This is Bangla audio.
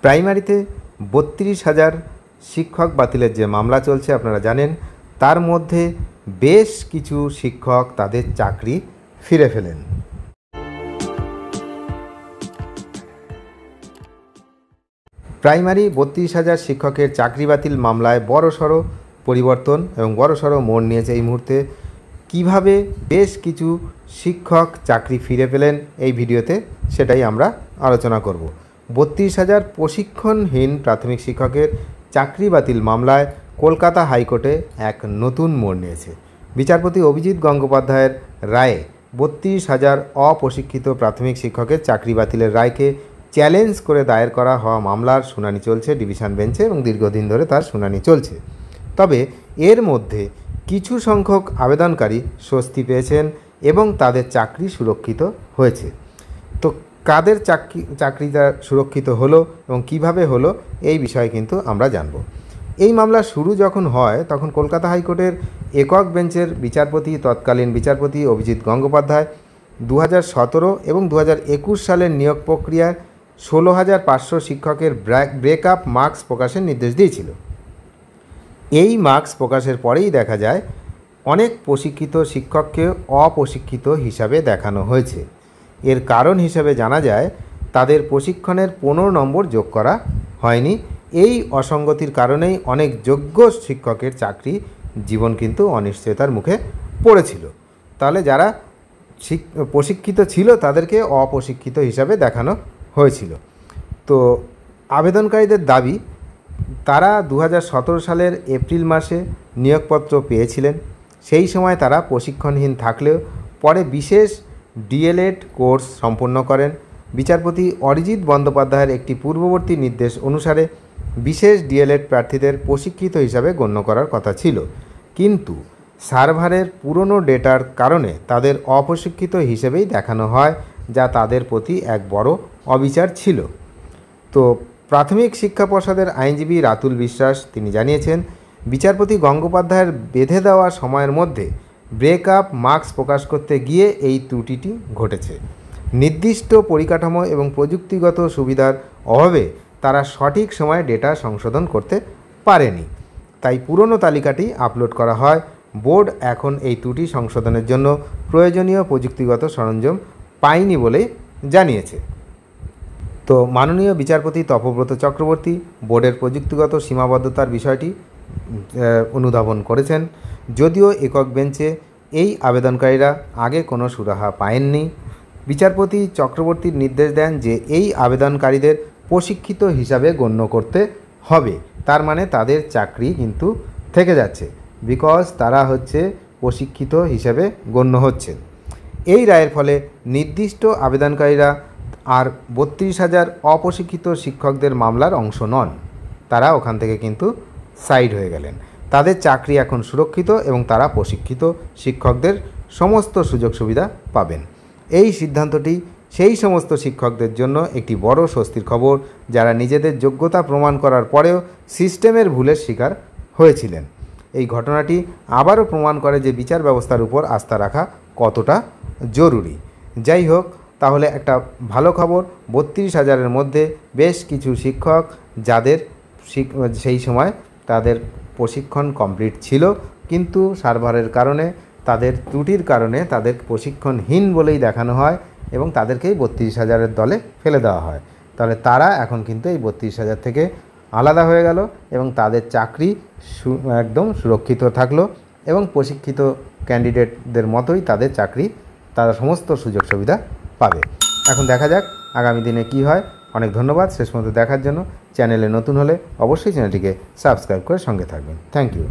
প্রাইমারিতে 32,000 শিক্ষক বাতিলের যে মামলা চলছে আপনারা জানেন, তার মধ্যে বেশ কিছু শিক্ষক তাদের চাকরি ফিরে ফেলেন। প্রাইমারি 32,000 শিক্ষকের চাকরি বাতিল মামলায় বড়সড় পরিবর্তন এবং বড়সড় মোড় নিয়েছে এই মুহূর্তে। কিভাবে বেশ কিছু শিক্ষক চাকরি ফিরে পেলেন এই ভিডিওতে সেটাই আমরা আলোচনা করব। 32,000 প্রশিক্ষণহীন প্রাথমিক শিক্ষকের চাকরি বাতিল মামলায় কলকাতা হাইকোর্টে এক নতুন মোড় নিয়েছে। বিচারপতি অভিজিৎ গঙ্গোপাধ্যায়ের রায়ে 32,000 অপ্রশিক্ষিত প্রাথমিক শিক্ষকের চাকরি বাতিলের রায়কে চ্যালেঞ্জ করে দায়ের করা হওয়া মামলার শুনানি চলছে ডিভিশন বেঞ্চে এবং দীর্ঘদিন ধরে তার শুনানি চলছে। তবে এর মধ্যে কিছু সংখ্যক আবেদনকারী স্বস্তি পেয়েছেন এবং তাদের চাকরি সুরক্ষিত হয়েছে। তো কাদের চাকরিটা সুরক্ষিত হলো এবং কিভাবে হলো এই বিষয়ে কিন্তু আমরা জানব। এই মামলা শুরু যখন হয় তখন কলকাতা হাইকোর্টের একক বেঞ্চের বিচারপতি তৎকালীন বিচারপতি অভিজিৎ গঙ্গোপাধ্যায় 2017 এবং 2021 সালের নিয়োগ প্রক্রিয়ায় 16,500 শিক্ষকের ব্রেকআপ মার্কস প্রকাশের নির্দেশ দিয়েছিল। এই মার্কস প্রকাশের পরেই দেখা যায় অনেক প্রশিক্ষিত শিক্ষককে অপ্রশিক্ষিত হিসাবে দেখানো হয়েছে। এর কারণ হিসেবে জানা যায় তাদের প্রশিক্ষণের 15 নম্বর যোগ করা হয়নি। এই অসঙ্গতির কারণেই অনেক যোগ্য শিক্ষকের চাকরি জীবন কিন্তু অনিশ্চয়তার মুখে পড়েছিল। তাহলে যারা প্রশিক্ষিত ছিল তাদেরকে অপ্রশিক্ষিত হিসাবে দেখানো হয়েছিল। তো আবেদনকারীদের দাবি তারা 2017 সালের এপ্রিল মাসে নিয়োগপত্র পেয়েছিলেন। সেই সময় তারা প্রশিক্ষণহীন থাকলেও পরে বিশেষ ডিএলএড কোর্স সম্পন্ন করেন। বিচারপতি অরিজিৎ বন্দ্যোপাধ্যায়ের একটি পূর্ববর্তী নির্দেশ অনুসারে বিশেষ ডিএলএড প্রার্থীদের প্রশিক্ষিত হিসাবে গণ্য করার কথা ছিল, কিন্তু সার্ভারের পুরনো ডেটার কারণে তাদের অপ্রশিক্ষিত হিসেবেই দেখানো হয়, যা তাদের প্রতি এক বড় অবিচার ছিল। তো প্রাথমিক শিক্ষা পর্ষদের আইনজীবী রাতুল বিশ্বাস তিনি জানিয়েছেন, বিচারপতি গঙ্গোপাধ্যায়ের বেঁধে দেওয়া সময়ের মধ্যে ব্রেকআপ মার্কস প্রকাশ করতে গিয়ে এই ত্রুটিটি ঘটেছে। নির্দিষ্ট পরিকাঠামো এবং প্রযুক্তিগত সুবিধার অভাবে তারা সঠিক সময়ে ডেটা সংশোধন করতে পারেনি, তাই পুরনো তালিকাটি আপলোড করা হয়। বোর্ড এখন এই ত্রুটি সংশোধনের জন্য প্রয়োজনীয় প্রযুক্তিগত সরঞ্জাম পায়নি বলে জানিয়েছে। তো মাননীয় বিচারপতি তপব্রত চক্রবর্তী বোর্ডের প্রযুক্তিগত সীমাবদ্ধতার বিষয়টি অনুধাবন করেছেন। যদিও একক বেঞ্চে এই আবেদনকারীরা আগে কোনো সুরাহা পায়ননি, বিচারপতি চক্রবর্তীর নির্দেশ দেন যে এই আবেদনকারীদের প্রশিক্ষিত হিসাবে গণ্য করতে হবে। তার মানে তাদের চাকরি কিন্তু থেকে যাচ্ছে, বিকজ তারা প্রশিক্ষিত হিসাবে গণ্য হচ্ছে। এই রায়ের ফলে নির্দিষ্ট আবেদনকারীরা আর 32,000 অপ্রশিক্ষিত শিক্ষকদের মামলার অংশ নন। তারা ওখান থেকে কিন্তু সাইড হয়ে গেলেন। তাদের চাকরি এখন সুরক্ষিত এবং তারা প্রশিক্ষিত শিক্ষকদের সমস্ত সুযোগ সুবিধা পাবেন। এই সিদ্ধান্তটি সেই সমস্ত শিক্ষকদের জন্য একটি বড় স্বস্তির খবর যারা নিজেদের যোগ্যতা প্রমাণ করার পরেও সিস্টেমের ভুলের শিকার হয়েছিলেন। এই ঘটনাটি আবারও প্রমাণ করে যে বিচার ব্যবস্থার উপর আস্থা রাখা কতটা জরুরি। যাই হোক, তাহলে একটা ভালো খবর, 32,000-এর মধ্যে বেশ কিছু শিক্ষক যাদের সেই সময় তাদের প্রশিক্ষণ কমপ্লিট ছিল, কিন্তু সার্ভারের কারণে তাদের ত্রুটির কারণে তাদের প্রশিক্ষণহীন বলেই দেখানো হয় এবং তাদেরকেই 32,000-এর দলে ফেলে দেওয়া হয়। তাহলে তারা এখন কিন্তু এই 32,000 থেকে আলাদা হয়ে গেল এবং তাদের চাকরি একদম সুরক্ষিত থাকলো এবং প্রশিক্ষিত ক্যান্ডিডেটদের মতোই তাদের চাকরি, তারা সমস্ত সুযোগ সুবিধা পাবে। এখন দেখা যাক আগামী দিনে কি হয়। অনেক ধন্যবাদ শেষ পর্যন্ত দেখার জন্য। চ্যানেলে নতুন হলে অবশ্যই চ্যানেলটিকে সাবস্ক্রাইব করে সঙ্গে থাকবেন। Thank you.